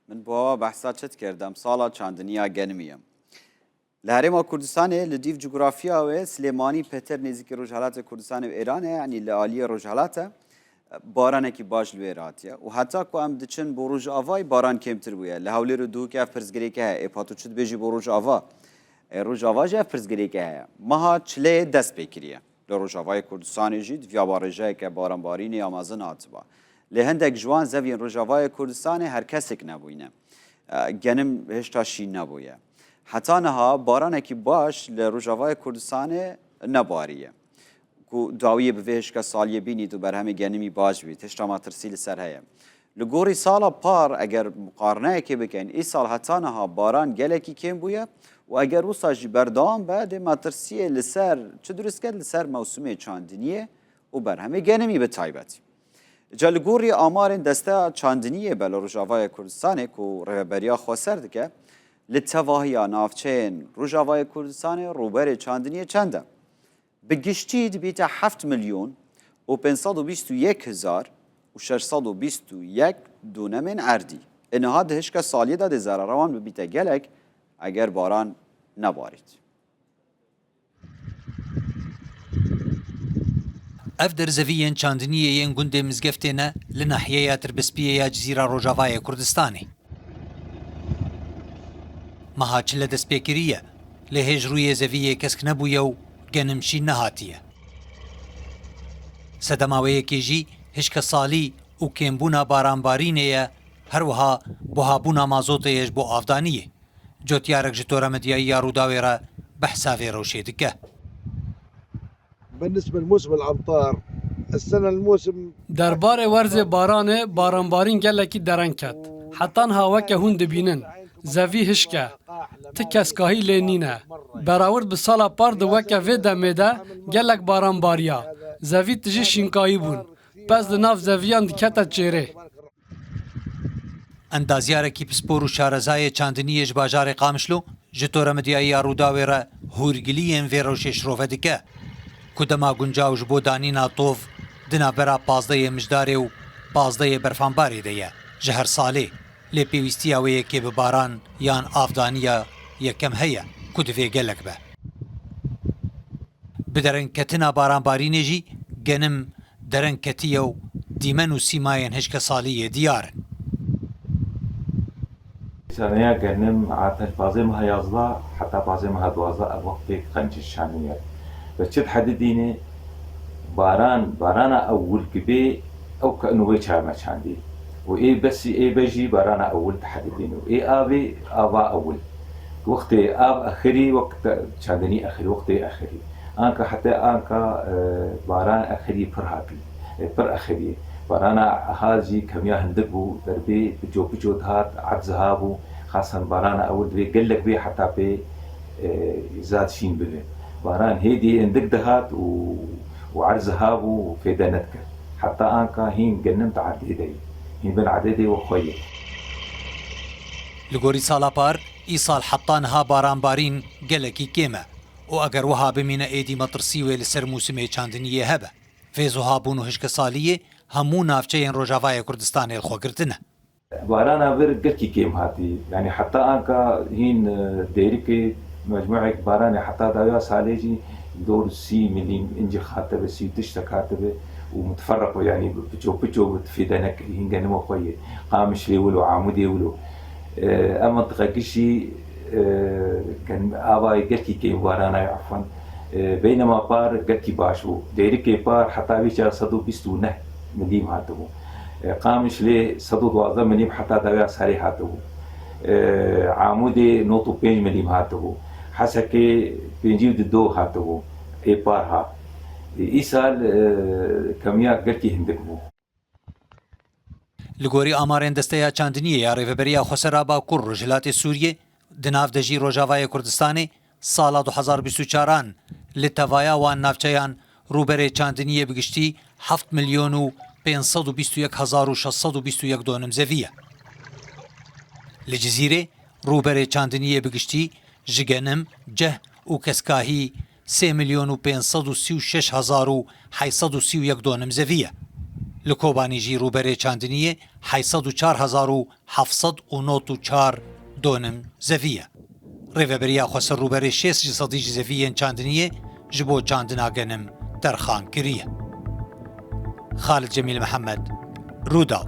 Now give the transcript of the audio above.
من بوا بحثا چت کردم سالا چاندنیا گنمیم. لهرما کردستان لدیف جغرافیا و سلیمانی پتر نزدیک رجالات کردستان و ایران یعنی لعالی رجالات باران کی باش لویراتیه و حتی کو ام دچن بروج آوای باران کمتر بوده لحولی رو دو که فرزگری که اپاتو چت بیجی بروج آوا روج آوا جه فرزگری که ماها چله دست بکریه لروج آوای کردستان جید ویا بارجه که باران بارینی آمازن آتبا لهندک جوان زوین روج آوای کردستان هر کسک نبوینه گنم هشتا شین نبویه حتی نها باران کی باش لروجاوای کردستان نباریه کو داویه بهش که سالیه بینی تو برهمی گنمی باش بی تشتا ما ترسیل سر هیم لگوری سالا پار اگر مقارنه که بکن ای سال حتی نها باران گلکی کم بویه و اگر وساجی بردام بعد ما ترسیه لسر چه درست کرد لسر موسم چاندنیه و برهمی گنمی به تایبتی جلگوری آمار دسته چاندنیه بلروجاوای کردستان کو رهبریا خسرد که لتواهیا نافچین روجاوای کردستان روبر چاندنی چنده بگشتید بیت 7 میلیون و 521,000 و 621 دونمین اردی اینها دهش که سالی داده زراروان به بیت گلک اگر باران نبارید اف درزویین چاندنیین گنده مزگفتینه لناحیه تربسپیه جزیره روجاوای کردستانی مها چله دست پیکریه لهج روی زویه کسک نبویه و گنمشی نهاتیه سدماویه که جی هشک سالی و کمبونا بارانبارینه هر وها بوهابونا مازوتیش بو آفدانیه جوتیارک جتورا مدیایی یارو داویره بحسافي روشيدكه بالنسبة لموسم الأمطار السنة الموسم درباره ورز بارانه بارانبارین گلکی درنگ کد حتی هوا که هون دبینن زوی هشکه تکسکاهی لینینه براورد به سالا پار دو وکه وی دمیده گلک بارانباریا زوی تجی شینکایی بون پس دناف زویان دکتا چیره اندازیارکی پسپور و شارزای چاندنیش باجار قامشلو جتورا مدیایی روداویره هورگلین وی روشش روفدکه کدما گنجاوش بو دانینا طوف دنا برا پازده مجداره و پازده برفانباری دیه جهر ساله لی پیوستی اوه که بباران یان آفدانیا یکم هیا کدوی گلک به بدرن کتنا بارانباری نجی گنم درن کتیو دیمن و سیماین هشک سالیه دیارن سنة جنم عادة بعضهم هيازلا حتى بعضهم هدوازلا الوقت قنج الشانية بس تحدديني باران أول كبي أو كأنه ويشها ما شاندي وإيه بس إيه بيجي باران أول تحددينه إيه آبا أول وقت آب آخري وقت شاندني آخري وقت آخري أنك حتى أنك باران آخري فرهابي فر آخري بارانا هاجي كمياه هندبو دربي بجو هات عبزهابو خاصة بارانا أول دري قلك بي حتى بي زاد شين بلي باران هيدي هندك دهات وعرزهابو في دانتك حتى أنك هين قنمت عديدي هين بن عديدي وخوية لگوری سالا پار ای سال حطانها بارانبارین گلکی کیمه و اگر وها بمینه ایدی مطرسیوه لسر موسمه چاندنیه هبه فیزوها بونو هشک سالیه همو نافچه روجاوای کردستان الخوگرتنه بارانا بر قلكي كيم هاتي يعني حتى أنك هين ديريكي مجموعة باران حتى دايا ساليجي دور سي مليم إنجي خاتبه سي تشتا كاتبه ومتفرقوا يعني بجو في دانك هين جنمو خويه قامش ليولو عامودي يولو أما تغاكشي كان آباي قلكي كيم بارانا عفوا بينما بار قلكي باشو ديريكي بار حتى بيشا صدو بيستو نه مليم هاتبو قامش لي صدود وعظم مليم حتى داويا ساري هاتبو عامودي نوتو بين مليم هاتبو حسكي بينجيو دو هاتبو اي بارها ايسال كميا قلكي هندكبو لگوری آمارین دسته چاندنیه یا ریفبریا خسرابا کور رجلات سوریه دناف دجی روجاوای کردستانی سالا 2024 لتوایا وان نافچیان روبر چاندنیه بگشتی 7 میلیون و 521,621 دونم زویه لجزیره روبر چاندنیه بگشتی جگنم جه و کسکاهی 3 میلیون و 536,831 دونم زویه li Kobanî jî rûberê çandiniyê 84794 donim zevî ye. Rêveberiya xwesir rûberê 6% ji zeviyên çandiniyê ji bo çandina genim derxan kiriye. Xalid Cemîl Mihemed, Rûdaw.